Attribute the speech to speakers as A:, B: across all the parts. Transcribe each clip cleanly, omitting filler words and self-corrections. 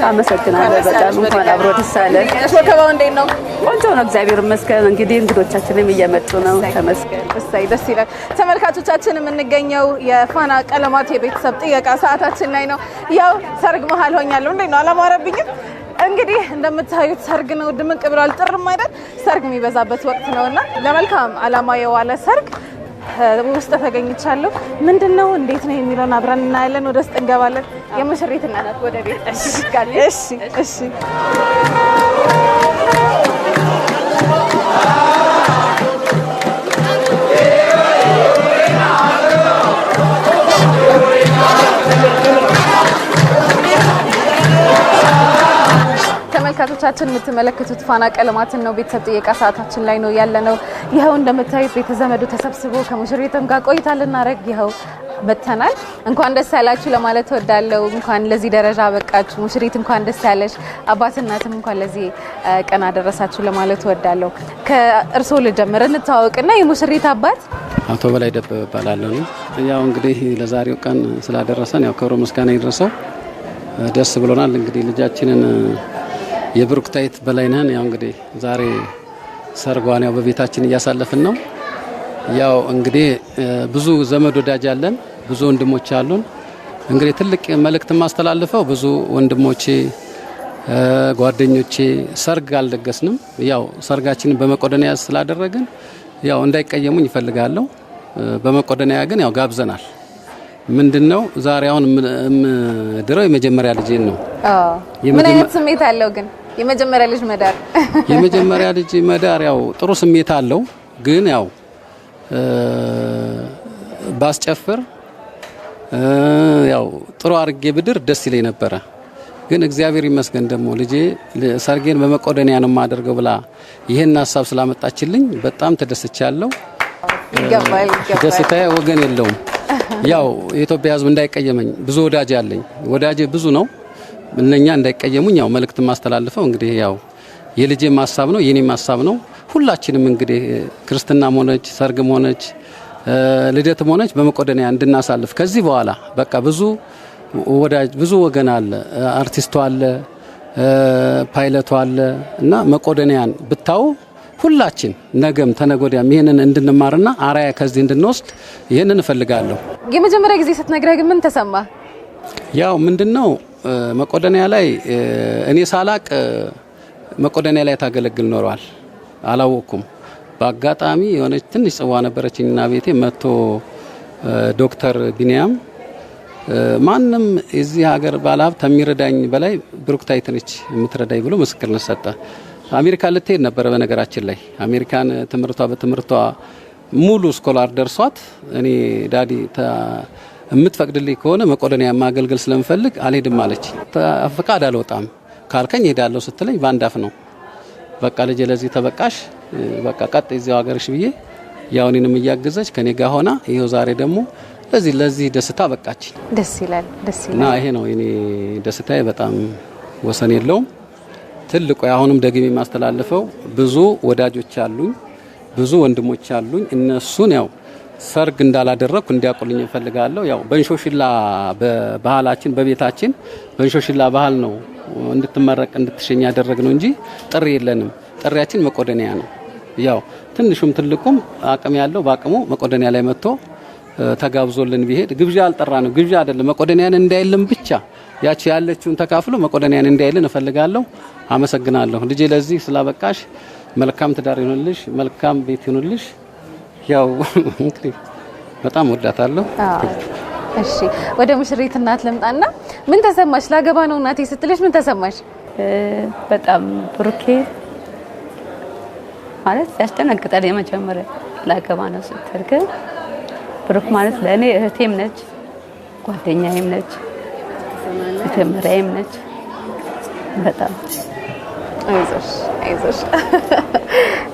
A: አመሰግናለሁ በጣም እንኳን አብሮ ደስ አለን።
B: ወከባው እንዴት ነው?
A: ቆንጆ ነው እግዚአብሔር ይመስገን። እንግዲህ እንግዶቻችንም እየመጡ ነው። ተመስገን።
B: ደስ ይላል። ተመልካቾቻችን የምንገኘው የፋና ቀለማት የቤተሰብ ጥየቃ ሰዓታችን ላይ ነው። ያው ሰርግ መሀል ሆኛለሁ። እንዴት ነው? አላማረብኝም? እንግዲህ እንደምታዩት ሰርግ ነው። ድምቅ ብሏል። ጥርም አይደል? ሰርግ የሚበዛበት ወቅት ነውና ለመልካም አላማ የዋለ ሰርግ ውስጥ ተገኝቻለሁ። ምንድነው እንዴት ነው የሚለውን አብረን እናያለን። ወደ ውስጥ እንገባለን። የሙሽሪት እናት ወደ ቤት። እሺ ተመልካቾቻችን የምትመለከቱት ፋና ቀለማትን ነው። ቤተሰብ ጥየቃ ሰዓታችን ላይ ነው ያለነው። ይኸው እንደምታዩት ቤተ ዘመዱ ተሰብስቦ ከሙሽሪትም ጋር ቆይታ ልናደርግ ይኸው መጥተናል። እንኳን ደስ ያላችሁ ለማለት እወዳለሁ። እንኳን ለዚህ ደረጃ በቃችሁ። ሙሽሪት እንኳን ደስ ያለሽ፣ አባት እናትም እንኳን ለዚህ ቀን አደረሳችሁ ለማለት እወዳለሁ። ከእርሶ ልጀምር እንተዋወቅና የሙሽሪት አባት
C: አቶ በላይ ደበበ እባላለሁ። ያው እንግዲህ ለዛሬው ቀን ስላደረሰን ያው ክብረ ምስጋና ይድረሰው። ደስ ብሎናል። እንግዲህ ልጃችንን የብሩክታይት በላይነህን ያው እንግዲህ ዛሬ ሰርጓን ያው በቤታችን እያሳለፍን ነው። ያው እንግዲህ ብዙ ዘመድ ወዳጅ አለን፣ ብዙ ወንድሞች አሉን። እንግዲህ ትልቅ መልእክት ማስተላልፈው ብዙ ወንድሞቼ ጓደኞቼ ሰርግ አልደገስንም። ያው ሰርጋችንን በመቄዶንያ ስላደረግን ያው እንዳይቀየሙኝ ይፈልጋለሁ። በመቄዶንያ ግን ያው ጋብዘናል። ምንድነው ዛሬ አሁን ድረው የመጀመሪያ ልጅ ነው።
B: ምን አይነት ስሜት አለው ግን የመጀመሪያ ልጅ መዳር?
C: የመጀመሪያ ልጅ መዳር ያው ጥሩ ስሜት አለው። ግን ያው ባስጨፍር ያው ጥሩ አርጌ ብድር ደስ ይለኝ ነበረ። ግን እግዚአብሔር ይመስገን ደግሞ ልጄ ሰርጌን በመቄዶንያ ነው ማደርገው ብላ ይሄን ሐሳብ ስላመጣችልኝ በጣም ተደስቻለሁ።
B: ይገባል።
C: ደስታዬ ወገን የለውም። ያው የኢትዮጵያ ሕዝብ እንዳይቀየመኝ ብዙ ወዳጅ አለኝ። ወዳጅ ብዙ ነው። እነኛ እንዳይቀየሙኝ ያው መልእክት ማስተላልፈው እንግዲህ ያው የልጄም ሐሳብ ነው የኔም ሐሳብ ነው። ሁላችንም እንግዲህ ክርስትናም ሆነች ሰርግም ሆነች ልደትም ሆነች በመቄዶንያ እንድናሳልፍ ከዚህ በኋላ በቃ ብዙ ወዳጅ ብዙ ወገን አለ። አርቲስቱ አለ፣ ፓይለቱ አለ እና መቄዶንያን ብታው ሁላችን ነገም ተነጎዳም ይሄንን እንድንማርና አራያ ከዚህ እንድንወስድ ይሄንን እፈልጋለሁ።
B: የመጀመሪያ ጊዜ ስትነግረኝ ምን ተሰማ?
C: ያው ምንድነው መቄዶንያ ላይ እኔ ሳላቅ መቄዶንያ ላይ ታገለግል ኖሯል አላወኩም። በአጋጣሚ የሆነች ትንሽ ጽዋ ነበረችኝና ቤቴ መጥቶ ዶክተር ቢኒያም ማንም እዚህ ሀገር ባለሀብት የሚረዳኝ በላይ ብሩክታይት ነች የምትረዳኝ ብሎ ምስክርነት ሰጠ። አሜሪካ ልትሄድ ነበር። በነገራችን ላይ አሜሪካን በትምህርቷ ሙሉ ስኮላር ደርሷት እኔ ዳዲ የምትፈቅድልኝ ከሆነ መቄዶንያ ማገልገል ስለምፈልግ አልሄድም አለች። ፈቃድ አልወጣም ካልከኝ ሄዳለሁ ስትለኝ ባንድ አፍ ነው በቃ ልጄ ለዚህ ተበቃሽ በቃ ቀጥ እዚያው ሀገርሽ ብዬ ያው እኔንም እያገዘች ከኔ ጋር ሆና ይሄው ዛሬ ደግሞ ለዚህ ደስታ በቃች።
B: ደስ ይላል።
C: እና ይሄ ነው እኔ ደስታዬ በጣም ወሰን የለውም። ትልቁ አሁንም ደግሜ ማስተላልፈው ብዙ ወዳጆች አሉኝ፣ ብዙ ወንድሞች አሉኝ። እነሱን ያው ሰርግ እንዳላደረኩ እንዲያቆልኝ እፈልጋለሁ። ያው በእንሾሽላ በባህላችን በቤታችን በእንሾሽላ ባህል ነው እንድትመረቅ እንድትሸኝ ያደረግነው እንጂ ጥሪ የለንም። ጥሪያችን መቄዶንያ ነው። ያው ትንሹም ትልቁም አቅም ያለው በአቅሙ መቄዶንያ ላይ መጥቶ ተጋብዞልን ቢሄድ ግብዣ አልጠራንም። ግብዣ አይደለም መቄዶንያን እንዳይልን ብቻ ያቺ ያለችውን ተካፍሎ መቄዶንያን እንዳይልን እፈልጋለሁ። አመሰግናለሁ። ልጄ ለዚህ ስላበቃሽ መልካም ትዳር ይሁንልሽ፣ መልካም ቤት ይሁንልሽ። ያው እንግዲህ በጣም ወዳታለሁ።
B: እሺ ወደ ሙሽሪት እናት ልምጣና ምን ተሰማሽ? ላገባ ነው እናቴ ስትልሽ ምን ተሰማሽ?
A: በጣም ብሩኬ ማለት ያስደነግጣል። የመጀመሪያ ላገባ ነው ስትል ግን ብሩክ ማለት ለእኔ እህቴም ነች፣ ጓደኛዬም ነች፣ መጀመሪያዬም ነች። በጣም
B: አይዞሽ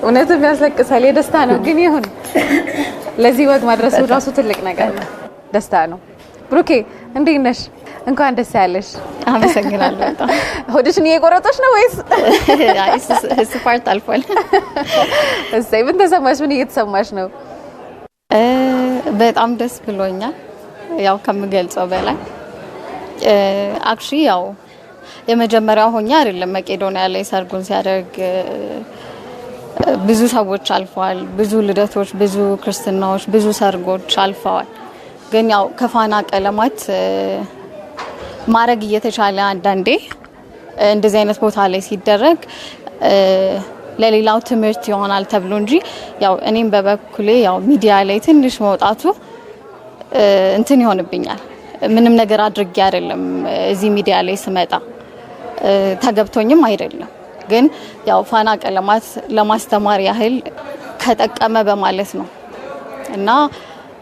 B: እውነትም ያስለቅሳል። የደስታ ነው ግን ይሁን ለዚህ ወግ ማድረሱ ራሱ ትልቅ ነገር ነው፣ ደስታ ነው። ብሩኬ እንዴት ነሽ? እንኳን ደስ ያለሽ።
D: አመሰግናለሁ በጣም።
B: ሆድሽን እየቆረጠሽ ነው ወይስ?
D: እሱ ፓርት አልፏል።
B: እሰይ ምን ተሰማሽ? ምን እየተሰማሽ ነው?
D: በጣም ደስ ብሎኛል፣ ያው ከምገልጸው በላይ አክቹሊ ያው የመጀመሪያው ሆኛ አይደለም መቄዶንያ ላይ ሰርጉን ሲያደርግ ብዙ ሰዎች አልፈዋል። ብዙ ልደቶች፣ ብዙ ክርስትናዎች፣ ብዙ ሰርጎች አልፈዋል። ግን ያው ከፋና ቀለማት ማረግ እየተቻለ አንዳንዴ እንደዚህ አይነት ቦታ ላይ ሲደረግ ለሌላው ትምህርት ይሆናል ተብሎ እንጂ ያው እኔም በበኩሌ ያው ሚዲያ ላይ ትንሽ መውጣቱ እንትን ይሆንብኛል። ምንም ነገር አድርጌ አይደለም እዚህ ሚዲያ ላይ ስመጣ ተገብቶኝም አይደለም። ግን ያው ፋና ቀለማት ለማስተማር ያህል ከጠቀመ በማለት ነው እና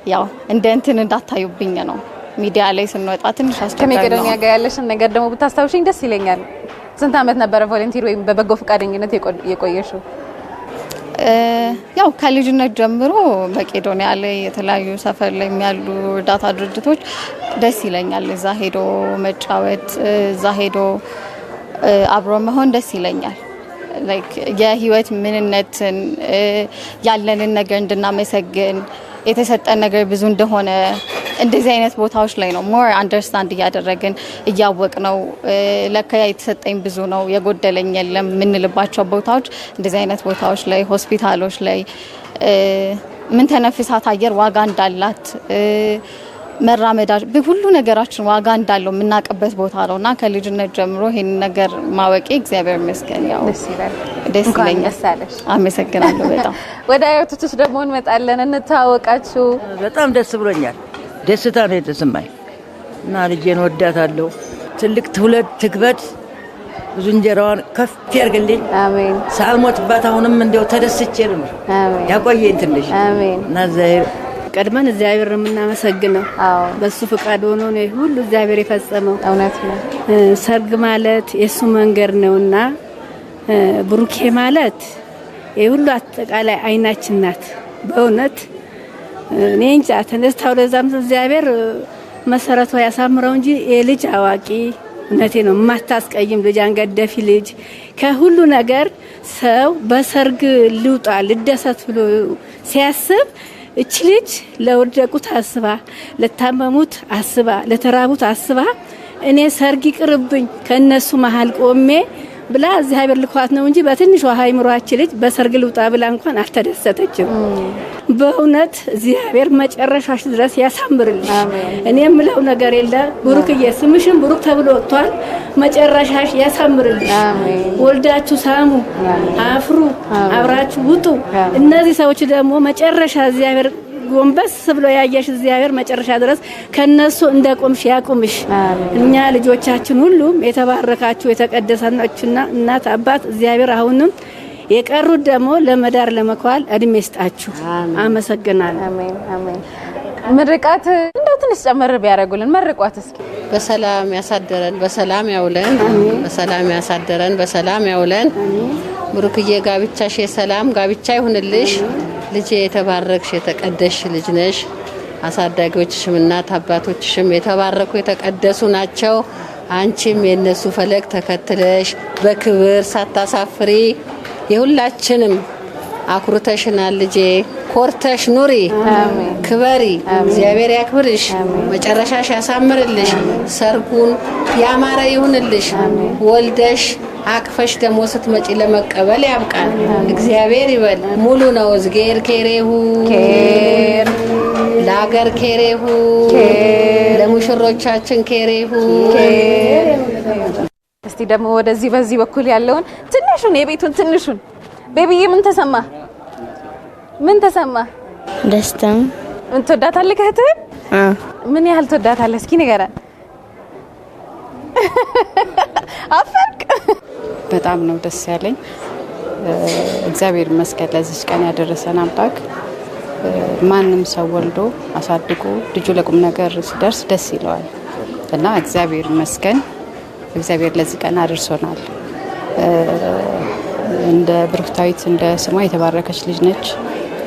D: ያው እንደ እንትን እንዳታዩብኝ ነው። ሚዲያ ላይ ስንወጣ ትንሽ አስቸጋሪ ነው።
B: ከመቄዶንያ ጋር ያለሽን ነገር ደግሞ ብታስታውሽኝ ደስ ይለኛል። ስንት አመት ነበር ቮለንቲር ወይም በበጎ ፈቃደኝነት የቆየሽው?
D: ያው ከልጅነት ጀምሮ መቄዶንያ ላይ የተለያዩ ሰፈር ላይ ያሉ እርዳታ ድርጅቶች ደስ ይለኛል። እዛ ሄዶ መጫወት፣ እዛ ሄዶ አብሮ መሆን ደስ ይለኛል። ላይክ የህይወት ምንነትን ያለንን ነገር እንድናመሰግን የተሰጠን ነገር ብዙ እንደሆነ እንደዚህ አይነት ቦታዎች ላይ ነው ሞር አንደርስታንድ እያደረግን እያወቅ ነው ለካ የተሰጠኝ ብዙ ነው የጎደለኝ የለም የምንልባቸው ቦታዎች እንደዚህ አይነት ቦታዎች ላይ ሆስፒታሎች ላይ ምን ተነፍሳት አየር ዋጋ እንዳላት መራመዳጅ ሁሉ ነገራችን ዋጋ እንዳለው የምናውቅበት ቦታ ነውና ከልጅነት ጀምሮ ይሄን ነገር ማወቄ እግዚአብሔር ይመስገን ያው ደስ ይለኛል። አመሰግናለሁ በጣም።
B: ወደ አያቶችሽ ደግሞ እንመጣለን። እንተዋወቃችሁ።
E: በጣም ደስ ብሎኛል። ደስታ ነው የተሰማኝ እና ልጄን ወዳታለሁ። ትልቅ ትውልድ ትክበት፣ ብዙ እንጀራዋን ከፍ ያርግልኝ።
B: አሜን።
E: ሳልሞትባት አሁንም እንደው ተደስቼ ነው ያቆየኝ ትንሽ።
B: አሜን።
E: እና እግዚአብሔር
A: ቀድመን እግዚአብሔር የምናመሰግነው በሱ ፍቃድ ሆኖ ነው ሁሉ እግዚአብሔር የፈጸመው።
B: እውነት ነው።
A: ሰርግ ማለት የሱ መንገድ ነውና ብሩኬ ማለት የሁሉ አጠቃላይ አይናችን ናት። በእውነት እኔ እንጃ ተነስታው ለዛም እግዚአብሔር መሰረቷ ያሳምረው እንጂ የልጅ አዋቂ እውነቴ ነው ማታስቀይም ልጅ አንገደፊ ልጅ ከሁሉ ነገር ሰው በሰርግ ልውጣ ልደሰት ብሎ ሲያስብ እቺ ልጅ ለወደቁት አስባ ለታመሙት አስባ ለተራቡት አስባ እኔ ሰርግ ይቅርብኝ ከነሱ መሃል ቆሜ ብላ እግዚአብሔር ልኳት ነው እንጂ በትንሿ ሃይምሯችን ልጅ በሰርግ ልውጣ ብላ እንኳን አልተደሰተችም። በእውነት እግዚአብሔር መጨረሻሽ ድረስ ያሳምርልሽ። እኔ የምለው ነገር የለ ብሩክዬ ስምሽን ብሩክ ተብሎ ወጥቷል። መጨረሻሽ ያሳምርልሽ። ወልዳችሁ ሳሙ፣ አፍሩ፣ አብራችሁ ውጡ። እነዚህ ሰዎች ደግሞ መጨረሻ እግዚአብሔር ጎንበስ ብሎ ያየሽ እግዚአብሔር መጨረሻ ድረስ ከነሱ እንደቆምሽ ያቁምሽ። እኛ ልጆቻችን ሁሉም የተባረካችሁ የተቀደሳችሁና እናት አባት እግዚአብሔር አሁንም የቀሩት ደግሞ ለመዳር ለመኳል እድሜ ይስጣችሁ። አመሰግናለሁ።
B: አሜን አሜን። ምርቃት እንደው ትንሽ ጨመር ቢያደርጉልን መርቋት እስኪ።
F: በሰላም ያሳደረን በሰላም ያውለን፣ በሰላም ያሳደረን በሰላም ያውለን። ብሩክዬ ጋብቻሽ የሰላም ጋብቻ ይሁንልሽ። ልጄ የተባረክሽ የተቀደስሽ ልጅ ነሽ። አሳዳጊዎችሽም እናት አባቶችሽም የተባረኩ የተቀደሱ ናቸው። አንቺም የነሱ ፈለግ ተከትለሽ በክብር ሳታሳፍሪ የሁላችንም አኩርተሽናል ልጄ። ኮርተሽ ኑሪ፣ ክበሪ፣ እግዚአብሔር ያክብርሽ፣ መጨረሻሽ ያሳምርልሽ፣ ሰርጉን ያማረ ይሁንልሽ፣ ወልደሽ አቅፈሽ ደግሞ ስትመጪ ለመቀበል ያብቃን። እግዚአብሔር ይበል። ሙሉ ነው እዝጌር ኬሬሁ ለሀገር ኬሬሁ ለሙሽሮቻችን ኬሬሁ።
B: እስቲ ደግሞ ወደዚህ በዚህ በኩል ያለውን ትንሹን የቤቱን ትንሹን ቤቢዬ ምን ተሰማ?
G: ደስታ።
B: ምን ትወዳታለህ እህትህን? ምን ያህል ትወዳታለህ? እስኪ ንገረን። አፈርክ?
H: በጣም ነው ደስ ያለኝ። እግዚአብሔር ይመስገን ለዚህ ቀን ያደረሰን አምላክ። ማንም ሰው ወልዶ አሳድጎ ልጁ ለቁም ነገር ሲደርስ ደስ ይለዋል እና እግዚአብሔር ይመስገን እግዚአብሔር ለዚህ ቀን አድርሶናል። እንደ ብሩክታዊት እንደ ስሟ የተባረከች ልጅ ነች።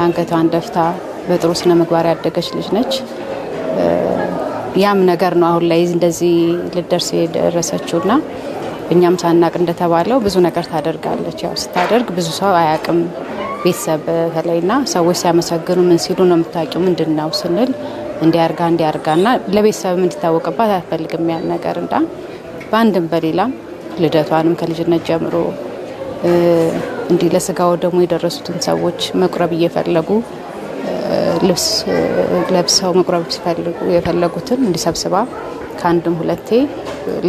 H: አንገቷን ደፍታ በጥሩ ስነ ምግባር ያደገች ልጅ ነች። ያም ነገር ነው አሁን ላይ እንደዚህ ልደርስ የደረሰችውና እኛም ሳናቅ እንደተባለው ብዙ ነገር ታደርጋለች። ያው ስታደርግ ብዙ ሰው አያቅም። ቤተሰብ በተለይና ሰዎች ሲያመሰግኑ ምን ሲሉ ነው የምታውቂው ምንድነው ስንል እንዲያርጋና ለቤተሰብ እንዲታወቅባት አትፈልግም ያን ነገር እንዳ በአንድም በሌላም ልደቷንም ከልጅነት ጀምሮ እንዲህ ለስጋው ደግሞ የደረሱትን ሰዎች መቁረብ እየፈለጉ ልብስ ለብሰው መቁረብ ሲፈልጉ የፈለጉትን እንዲሰብስባ ከአንድም ሁለቴ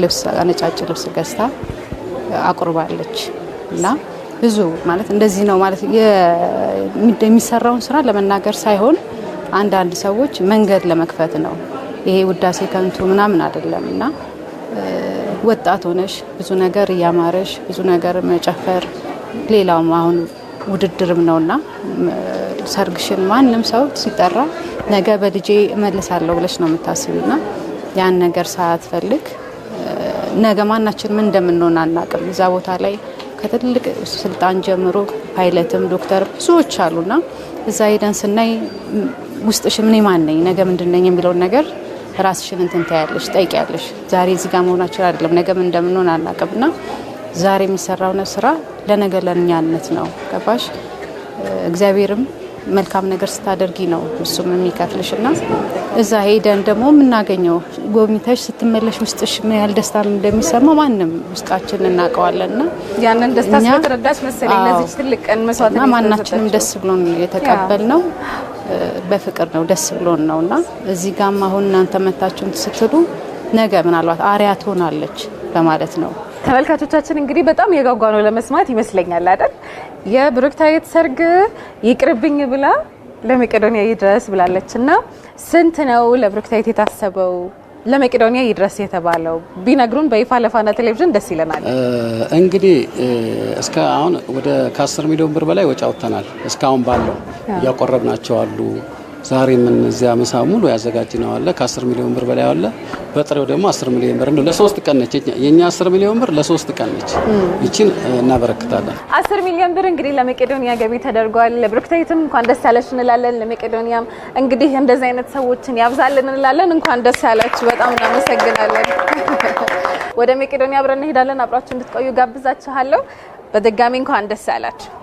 H: ልብስ አነጫጭ ልብስ ገዝታ አቁርባለች እና ብዙ ማለት እንደዚህ ነው ማለት የሚሰራውን ስራ ለመናገር ሳይሆን አንዳንድ ሰዎች መንገድ ለመክፈት ነው። ይሄ ውዳሴ ከንቱ ምናምን አይደለም እና ወጣት ሆነሽ ብዙ ነገር እያማረሽ ብዙ ነገር መጨፈር ሌላውም አሁን ውድድርም ነውና ሰርግሽን ማንም ሰው ሲጠራ ነገ በልጄ እመልሳለሁ ብለሽ ነው የምታስቢና ያን ነገር ሳትፈልግ ነገ ማናችን ምን እንደምንሆን አናውቅም። እዛ ቦታ ላይ ከትልቅ ስልጣን ጀምሮ ፓይለትም ዶክተር ብዙዎች አሉና እዛ ሄደን ስናይ ውስጥሽ ምን ማን ነኝ ነገ ምንድነኝ የሚለውን ነገር ራስሽን እንትን ታያለሽ ጠይቂያለሽ። ዛሬ እዚህ ጋር መሆናችን አይደለም ነገ ምን እንደምንሆን አናውቅምና ዛሬ የሚሰራው ስራ ለነገ ለኛነት ነው። ገባሽ? እግዚአብሔርም መልካም ነገር ስታደርጊ ነው እሱም የሚከፍልሽና እዛ ሄደን ደግሞ የምናገኘው ጎብኝተሽ ስትመለሽ ውስጥሽ ምን ያህል ደስታ እንደሚሰማ ማንም ውስጣችን እናውቀዋለንና
B: ያንን ደስታ ስለተረዳሽ መሰለኝ ለዚህ ትልቅ ቀን መስዋዕት ነው
H: ማናችንም ደስ ብሎን የተቀበልነው በፍቅር ነው ደስ ብሎን ነውና እዚህ ጋር አሁን እናንተ መታችሁን ስትሉ ነገ ምናልባት አሪያ ትሆናለች በማለት ነው።
B: ተመልካቾቻችን እንግዲህ በጣም የጓጓ ነው ለመስማት ይመስለኛል አይደል? የብሩክታዊት ሰርግ ይቅርብኝ ብላ ለመቄዶንያ ይድረስ ብላለችና ስንት ነው ለብሩክታዊት የታሰበው ለመቄዶንያ ይድረስ የተባለው ቢነግሩን በይፋ ለፋና ቴሌቪዥን ደስ ይለናል።
C: እንግዲህ እስከ አሁን ወደ ከ10 ሚሊዮን ብር በላይ ወጪ አውጥተናል። እስካሁን ባለው ያቆረብናቸው አሉ። ዛሬ ምን እዚያ ምሳ ሙሉ ያዘጋጅነው አለ ከ10 ሚሊዮን ብር በላይ አለ። በጥሬው ደግሞ 10 ሚሊዮን ብር ነው ለሶስት ቀን ነች። የኛ 10 ሚሊዮን ብር ለሶስት ቀን ነች። እቺን እናበረክታለን።
B: 10 ሚሊዮን ብር እንግዲህ ለመቄዶንያ ገቢ ተደርጓል። ለብሩክታዊትም እንኳን ደስ ያለሽ እንላለን። ለመቄዶንያም እንግዲህ እንደዚህ አይነት ሰዎችን ያብዛልን እንላለን። እንኳን ደስ ያላችሁ። በጣም እናመሰግናለን። ወደ መቄዶንያ አብረን እንሄዳለን። አብራችሁ እንድትቆዩ ጋብዛችኋለሁ። በድጋሚ እንኳን ደስ ያላችሁ።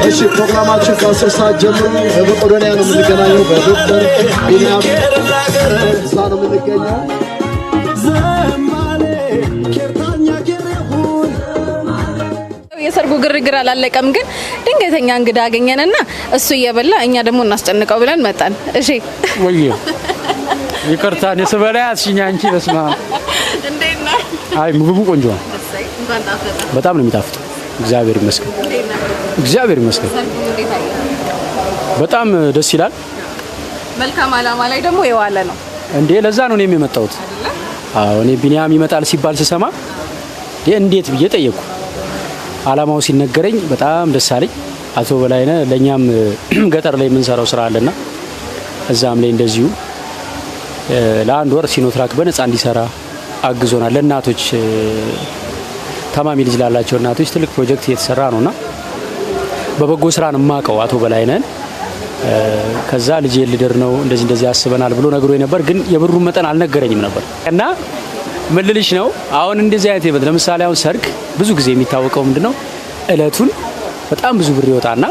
I: እሺ ፕሮግራማችን ከ10 ሰዓት ጀምሮ በመቄዶንያ ነው የምንገናኘው። በዶክተር ቢኒያም እዛ ነው የምንገኘው።
B: የሰርጉ ግርግር አላለቀም፣ ግን ድንገተኛ እንግዳ አገኘንና እሱ እየበላ እኛ ደግሞ እናስጨንቀው ብለን መጣን። እሺ
J: ወይ ይቅርታ ነስበላ ያስኛ አንቺ በስማ
B: እንዴት ነው?
J: አይ ምግቡ ቆንጆ ነው። በጣም ነው የሚጣፍጥ። እግዚአብሔር ይመስገን። እግዚአብሔር ይመስገን። በጣም ደስ ይላል።
B: መልካም አላማ ላይ ደግሞ የዋለ ነው
J: እንዴ። ለዛ ነው እኔም የመጣሁት። አዎ እኔ ቢኒያም ይመጣል ሲባል ስሰማ እንዴት ብዬ ጠየቁ። አላማው ሲነገረኝ በጣም ደስ አለኝ። አቶ በላይነህ ለኛም ገጠር ላይ የምንሰራው ስራ አለና እዛም ላይ እንደዚሁ ለአንድ ወር ሲኖትራክ በነፃ እንዲሰራ አግዞናል። ለእናቶች ታማሚ ልጅ ላላቸው እናቶች ትልቅ ፕሮጀክት እየተሰራ ነውና በበጎ ስራ ነው የማውቀው አቶ በላይነህን። ከዛ ልጅ ልድር ነው እንደዚህ አስበናል ብሎ ነግሮኝ ነበር፣ ግን የብሩን መጠን አልነገረኝም ነበር። እና ምን ልልሽ ነው አሁን እንደዚህ አይነት ይበል ለምሳሌ አሁን ሰርግ ብዙ ጊዜ የሚታወቀው ምንድነው እለቱን በጣም ብዙ ብር ይወጣና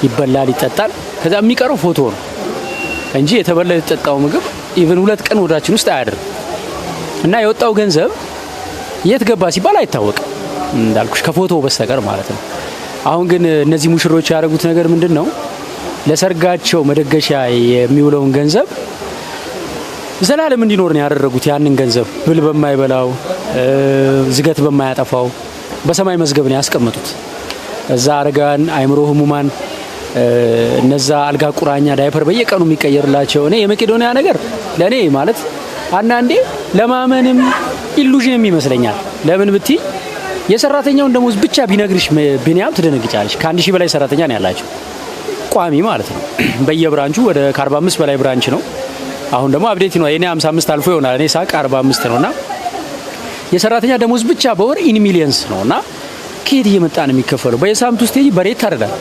J: ይበላል ይጠጣል፣ ከዛ የሚቀረው ፎቶ ነው እንጂ የተበላ የተጠጣው ምግብ ኢቭን 2 ቀን ወዳችን ውስጥ አያድርም። እና የወጣው ገንዘብ የት ገባ ሲባል አይታወቅም እንዳልኩሽ ከፎቶ በስተቀር ማለት ነው። አሁን ግን እነዚህ ሙሽሮች ያደረጉት ነገር ምንድነው ለሰርጋቸው መደገሻ የሚውለውን ገንዘብ ዘላለም እንዲኖር ነው ያደረጉት። ያንን ገንዘብ ብል በማይበላው ዝገት በማያጠፋው በሰማይ መዝገብ ነው ያስቀመጡት። እዛ አረጋን አይምሮ ህሙማን እነዛ አልጋ ቁራኛ ዳይፐር በየቀኑ የሚቀየርላቸው እኔ የመቄዶንያ ነገር ለኔ ማለት አንዳንዴ ለማመንም ኢሉዥን ይመስለኛል። ለምን ብቲ የሰራተኛውን ደሞዝ ብቻ ቢነግርሽ ቢኒያም ትደነግጫለሽ። ከ1000 በላይ ሰራተኛ ነው ያላቸው ቋሚ ማለት ነው። በየብራንቹ ወደ 45 በላይ ብራንች ነው። አሁን ደግሞ አፕዴት ነው የኔ 55 አልፎ ይሆናል። እኔ ሳቅ 45 ነውና የሰራተኛ ደሞዝ ብቻ በወር ኢን ሚሊየንስ ነውና ከየት እየመጣ ነው የሚከፈለው? በየሳምንቱ ስቴጅ በሬ ይታረዳል።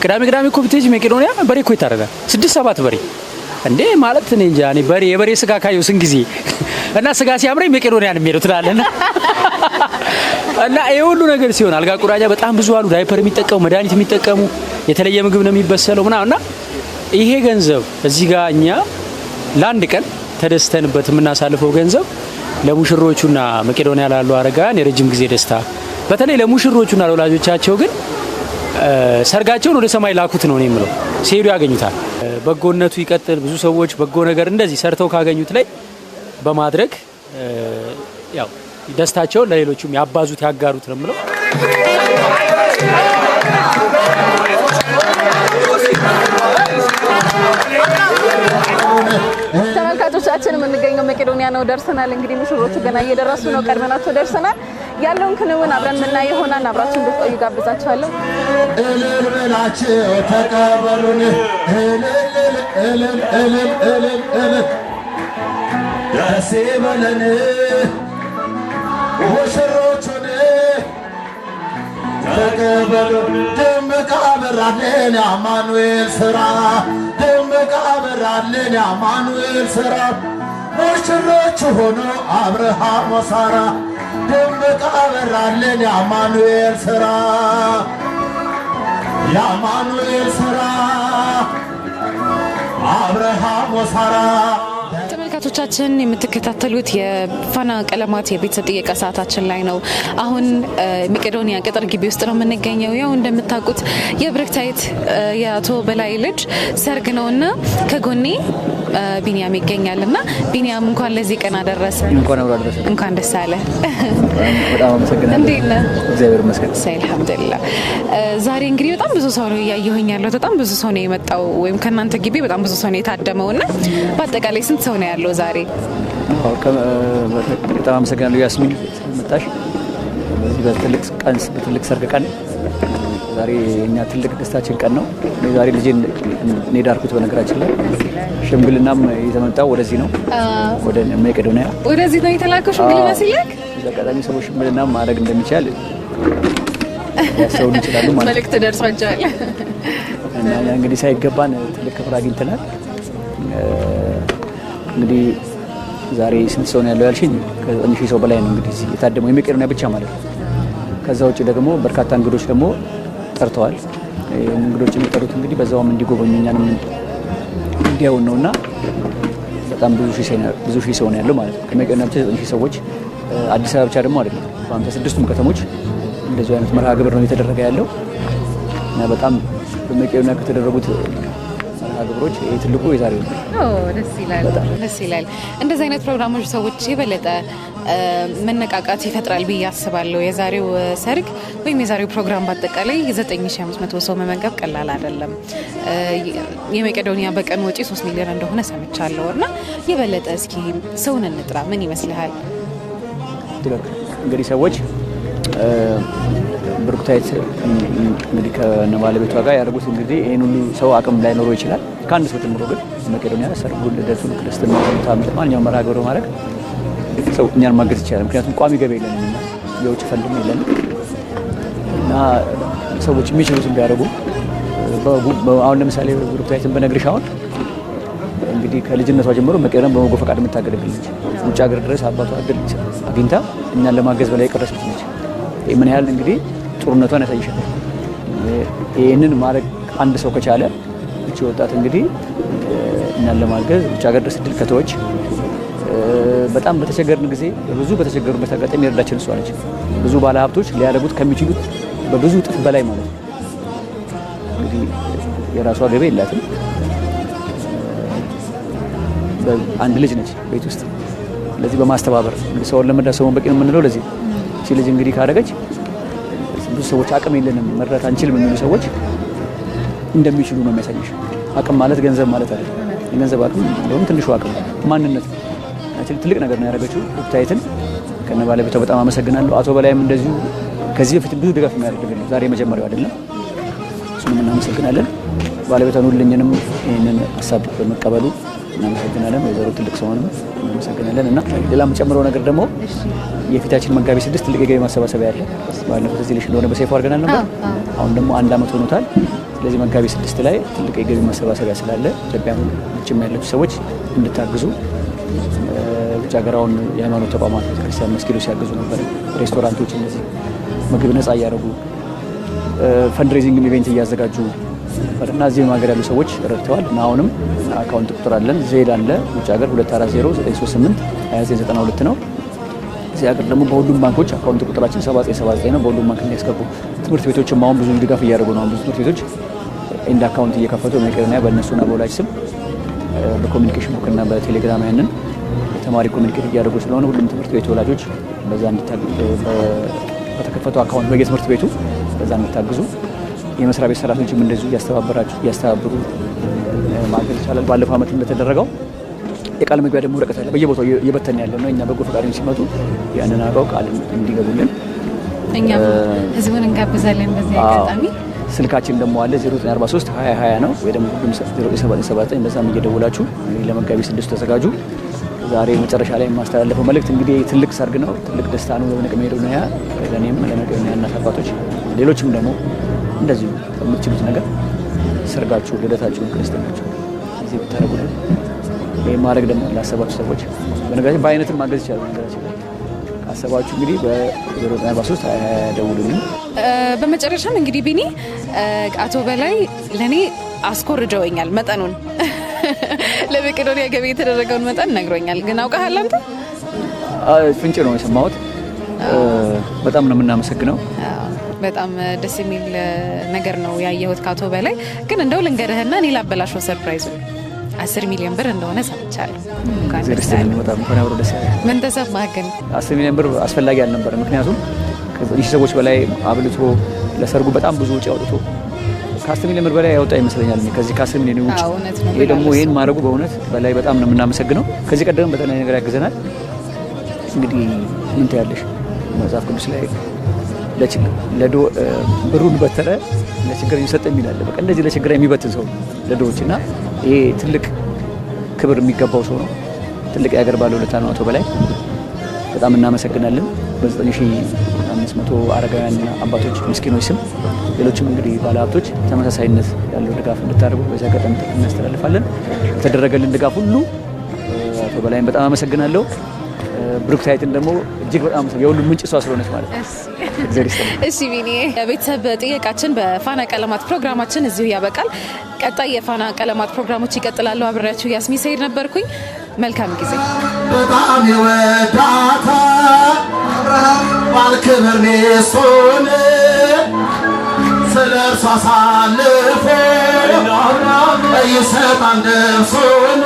J: ቅዳሜ ኮምፒቴጅ መቄዶንያ በሬ እኮ ይታረዳል። 6-7 በሬ እንዴ ማለት እኔ እንጃ። እኔ በሬ የበሬ ስጋ ካየው ስንት ጊዜ እና ስጋ ሲያምረኝ መቄዶንያ ነው የሚሄደው ትላለና እና ይሄ ሁሉ ነገር ሲሆን አልጋ ቁራኛ በጣም ብዙ አሉ። ዳይፐር የሚጠቀሙ መድኃኒት የሚጠቀሙ የተለየ ምግብ ነው የሚበሰለው ምናምና ይሄ ገንዘብ እዚህ ጋር እኛ ለአንድ ቀን ተደስተንበት የምናሳልፈው ገንዘብ ለሙሽሮቹና መቄዶንያ ላሉ አረጋውያን የረጅም ጊዜ ደስታ፣ በተለይ ለሙሽሮቹና ለወላጆቻቸው ግን ሰርጋቸውን ወደ ሰማይ ላኩት ነው የምለው። ሲሄዱ ያገኙታል። በጎነቱ ይቀጥል። ብዙ ሰዎች በጎ ነገር እንደዚህ ሰርተው ካገኙት ላይ በማድረግ ያው ደስታቸውን ለሌሎቹም ያባዙት ያጋሩት ነው የምለው።
B: ተመልካቾቻችን የምንገኘው መቄዶንያ ነው። ደርሰናል። እንግዲህ ሙሽሮቹ ገና እየደረሱ ነው። ቀድመናቸው ደርሰናል። ያለውን ክንውን አብረን የምናይ ይሆናል። አብራችሁ እንድትቆዩ ጋብዛችኋለሁ።
I: እልል ብላችሁ ተቀበሉን። እልል ደስ ይበለን ሙሽሮቹን ተቀበሉን። ድምቅ አበራልን የአማኑኤል ስራ፣ ድምቅ አበራልን የአማኑኤል ስራ። ሙሽሮቹ ሆኖ አብርሃም ወሳራ፣ ድምቅ አበራልን የአማኑኤል ስራ፣ የአማኑኤል ስራ አብርሃም ወሳራ።
B: ተመልካቾቻችን የምትከታተሉት የፋና ቀለማት የቤተሰብ ጥየቃ ሰዓታችን ላይ ነው። አሁን መቄዶንያ ቅጥር ግቢ ውስጥ ነው የምንገኘው። ያው እንደምታውቁት የብረክታይት የአቶ በላይ ልጅ ሰርግ ነውና ከጎኔ ቢኒያም ይገኛልና ቢኒያም እንኳን ለዚህ ቀን አደረሰ። እንኳን ደስ አለ።
G: በጣም አመሰግናለሁ።
B: እንዴት ነህ?
G: እግዚአብሔር ይመስገን።
B: አልሐምዱሊላህ። ዛሬ እንግዲህ በጣም ብዙ ሰው ነው እያየሁኝ ያለው። በጣም ብዙ ሰው ነው የመጣው፣ ወይም ከእናንተ ግቢ በጣም ብዙ ሰው ነው የታደመውና በአጠቃላይ ስንት ሰው ነው ያለው ዛሬ?
G: በጣም አመሰግናለሁ ያስሚን መጣሽ። በዚህ በትልቅ ሰርግ ቀን ዛሬ እኛ ትልቅ ደስታችን ቀን ነው። ዛሬ ልጄን እኔ ዳርኩት። በነገራችን ላይ ሽምግልናም የተመጣው ወደዚህ ነው፣ ወደ መቄዶንያ
B: ወደዚህ ነው የተላከው ሽምግልና ሲላክ።
G: በአጋጣሚ ሰዎች ሽምግልና ማድረግ እንደሚቻል ያስተውሉ ይችላሉ ማለት ነው።
B: መልእክት ደርሷቸዋል
G: እና እንግዲህ ሳይገባን ትልቅ ክብር አግኝተናል። እንግዲህ ዛሬ ስንት ሰው ነው ያለው ያልሽኝ? ከ9,000 ሰው በላይ ነው እንግዲህ የታደመው የመቄዶንያ ብቻ ማለት ነው። ከዛ ውጭ ደግሞ በርካታ እንግዶች ደግሞ ጠርተዋል። እንግዶች የሚጠሩት እንግዲህ በዛውም እንዲጎበኙ እኛንም እንዲያዩን ነውና በጣም ብዙ ሺህ ሰው ነው ያለው ማለት ነው። ከመቄዶንያ ብቻ 9,000 ሰዎች፣ አዲስ አበባ ብቻ ደግሞ አይደለም፣ በ56ቱም ከተሞች እንደዚህ አይነት መርሃ ግብር ነው የተደረገ ያለው እና በጣም በመቄዶንያ ከተደረጉት ግብሮች ትልቁ የዛሬው ነው።
B: ደስ ይላል። እንደዚህ አይነት ፕሮግራሞች ሰዎች የበለጠ መነቃቃት ይፈጥራል ብዬ አስባለሁ። የዛሬው ሰርግ ወይም የዛሬው ፕሮግራም በአጠቃላይ 9500 ሰው መመገብ ቀላል አይደለም። የመቄዶንያ በቀን ወጪ 3 ሚሊዮን እንደሆነ ሰምቻለሁ እና የበለጠ እስኪ ሰውን እንጥራ። ምን ይመስልሃል?
G: እንግዲህ ሰዎች ብሩክታይት እንግዲህ ከነባለቤቷ ጋር ያደረጉት እንግዲህ ይሄን ሁሉ ሰው አቅም ላይኖረው ይችላል። ከአንድ ሰው ጀምሮ ግን መቄዶንያ ሰርጉን፣ ልደቱን፣ ክርስትና ማንኛውም መርሃ ግብር ማድረግ ሰው እኛን ማገዝ ይችላል። ምክንያቱም ቋሚ ገቢ የለንም እና የውጭ ፈንድም የለንም እና ሰዎች የሚችሉትን ቢያደርጉ አሁን ለምሳሌ ብሩክታይትን በነግርሽ አሁን እንግዲህ ከልጅነቷ ጀምሮ መቄዶንያን በበጎ ፈቃድ የምታገለግል ነች። ውጭ ሀገር ድረስ አባቷ እድል አግኝታ እኛን ለማገዝ በላይ የቀረሰች ነች። ምን ያህል እንግዲህ ጥሩነቷን ያሳይሻል። ይህንን ማድረግ አንድ ሰው ከቻለ እቺ ወጣት እንግዲህ እኛን ለማገዝ ውጭ ሀገር ድረስ እድል ከተወች በጣም በተቸገርን ጊዜ ብዙ በተቸገሩበት አጋጣሚ የረዳችን እሷ ነች። ብዙ ባለሀብቶች ሊያደርጉት ከሚችሉት በብዙ እጥፍ በላይ ማለት ነው። እንግዲህ የራሷ ገቢ የላትም። አንድ ልጅ ነች ቤት ውስጥ። ስለዚህ በማስተባበር ሰውን ለመርዳት ሰውን በቂ ነው የምንለው ለዚህ እቺ ልጅ እንግዲህ ካደረገች ብዙ ሰዎች አቅም የለንም መርዳት አንችልም የሚሉ ሰዎች እንደሚችሉ ነው የሚያሳይሽ። አቅም ማለት ገንዘብ ማለት አይደለም። የገንዘብ አቅም እንደውም ትንሹ አቅም ማንነት ትልቅ ነገር ነው ያደረገችው። ብሩክታይትን ከነ ባለቤቷ በጣም አመሰግናለሁ። አቶ በላይም እንደዚሁ ከዚህ በፊት ብዙ ድጋፍ የሚያደርግልን ዛሬ መጀመሪያው አይደለም። እሱንም እናመሰግናለን። ባለቤቷን ሁሉኝንም ይህንን ሀሳብ በመቀበሉ እናመሰግናለን። ወይዘሮ ትልቅ ሰውንም እናመሰግናለን። እና ሌላ የምጨምረው ነገር ደግሞ የፊታችን መጋቢት 6 ትልቅ የገቢ ማሰባሰቢያ ያለ ባለፈው እዚህ ልሽ እንደሆነ በሰይፉ አድርገናል ነበር። አሁን ደግሞ 1 ዓመት ሆኖታል። ስለዚህ መጋቢት 6 ላይ ትልቅ የገቢ ማሰባሰቢያ ስላለ ኢትዮጵያም ውጭም ያላችሁ ሰዎች እንድታግዙ ውጭ ሀገራውን የሃይማኖት ተቋማት ክርስቲያን መስጊዶች ሲያግዙ ነበር። ሬስቶራንቶች እነዚህ ምግብ ነፃ እያደረጉ ፈንድሬዚንግ ኢቨንት እያዘጋጁ እና እዚህ ሀገር ያሉ ሰዎች ረድተዋል። እና አሁንም አካውንት ቁጥር አለን። ዜድ አለ ውጭ ሀገር 2409382992 ነው። እዚህ ሀገር ደግሞ በሁሉም ባንኮች አካውንት ቁጥራችን 7979 ነው። በሁሉም ባንክ የሚያስገቡ ትምህርት ቤቶችም አሁን ብዙ ድጋፍ እያደረጉ ነው። ብዙ ትምህርት ቤቶች ኢንድ አካውንት እየከፈቱ መቄዶንያ በእነሱና በወላጅ ስም በኮሚኒኬሽን ቡክ እና በቴሌግራም ያንን ተማሪ ኮሚኒኬት እያደረጉ ስለሆነ ሁሉም ትምህርት ቤት ወላጆች በዛ በተከፈተው አካውንት በየትምህርት ቤቱ በዛ እንድታግዙ የመስሪያ ቤት ሰራተኞችም እንደዚሁ እያስተባበሩ ማገዝ ይቻላል። ባለፈው ዓመት እንደተደረገው የቃል መግቢያ ደግሞ ወረቀት አለ በየቦታው እየበተን ያለ ነው። እኛ በጎ ፈቃደኞች ሲመጡ ያንን አውቀው ቃል እንዲገቡልን
B: እኛም ህዝቡን እንጋብዛለን። በዚህ አጋጣሚ
G: ስልካችን ደግሞ አለ 0943 2020 ነው ወይ ደግሞ 0779 በዛም እየደወላችሁ ለመጋቢት 6 ተዘጋጁ። ዛሬ መጨረሻ ላይ የማስተላለፈው መልእክት እንግዲህ ትልቅ ሰርግ ነው፣ ትልቅ ደስታ ነው ለመቄዶንያ፣ ለእኔም ለመቄዶንያ እናት አባቶች፣ ሌሎችም ደግሞ እንደዚሁ የምትችሉት ነገር ሰርጋችሁ፣ ልደታችሁ፣ ክርስትናችሁ እዚህ ብታደርጉልን ይህ ማድረግ ደግሞ ላሰባችሁ ሰዎች በነገራችን በአይነትም ማገዝ ይቻላል። ነገራችን ካሰባችሁ እንግዲህ በ0943 ደውሉልኝ።
B: በመጨረሻም እንግዲህ ቢኒ አቶ በላይ ለእኔ አስኮርጀውኛል መጠኑን ለመቄዶንያ ገቢ የተደረገውን መጠን ነግሮኛል። ግን አውቀሃል አንተ?
G: ፍንጭ ነው የሰማሁት። በጣም ነው የምናመሰግነው።
B: በጣም ደስ የሚል ነገር ነው ያየሁት ከአቶ በላይ። ግን እንደው ልንገርህና እኔ ላበላሸው ሰርፕራይዙ 10 ሚሊዮን ብር እንደሆነ ሰምቻለሁ። ምን ተሰማህ ግን?
G: 10 ሚሊዮን ብር አስፈላጊ አልነበረ። ምክንያቱም ከ9 ሰዎች በላይ አብልቶ ለሰርጉ በጣም ብዙ ወጪ አውጥቶ ከ10 ሚሊዮን ብር በላይ ያወጣ ይመስለኛል። ከዚህ ከ10 ሚሊዮን ውጪ ይሄ ደግሞ ይሄን ማድረጉ በእውነት በላይ በጣም ነው የምናመሰግነው። ከዚህ ቀደም በተለያየ ነገር ያግዘናል። እንግዲህ ምን ታያለሽ መጽሐፍ ቅዱስ ላይ ብሩን በተረ ለችግር የሚሰጥ የሚል አለ። በቃ እንደዚህ ለችግር የሚበትን ሰው ለድሆች እና ይሄ ትልቅ ክብር የሚገባው ሰው ነው። ትልቅ የሀገር ባለውለታ ነው አቶ በላይ። በጣም እናመሰግናለን። በ9500 አረጋውያንና አባቶች ምስኪኖች ስም ሌሎችም እንግዲህ ባለሀብቶች ተመሳሳይነት ያለው ድጋፍ እንድታደርጉ በዚህ አጋጣሚ እናስተላልፋለን። የተደረገልን ድጋፍ ሁሉ አቶ በላይን በጣም አመሰግናለሁ። ብሩክታይትን ደግሞ እጅግ በጣም የሁሉም ምንጭ እሷ ስለሆነች ማለት ነው።
B: እሺ ቢኒ፣ የቤተሰብ ጥያቄያችን በፋና ቀለማት ፕሮግራማችን እዚሁ ያበቃል። ቀጣይ የፋና ቀለማት ፕሮግራሞች ይቀጥላሉ። አብሬያችሁ ያስሚ ሰይድ ነበርኩኝ። መልካም ጊዜ።
I: በጣም ይወዳታል አብርሃም ባልክብር ሚስቱን ስለ እርሷ አሳልፎ ይሰጣል ነፍሱን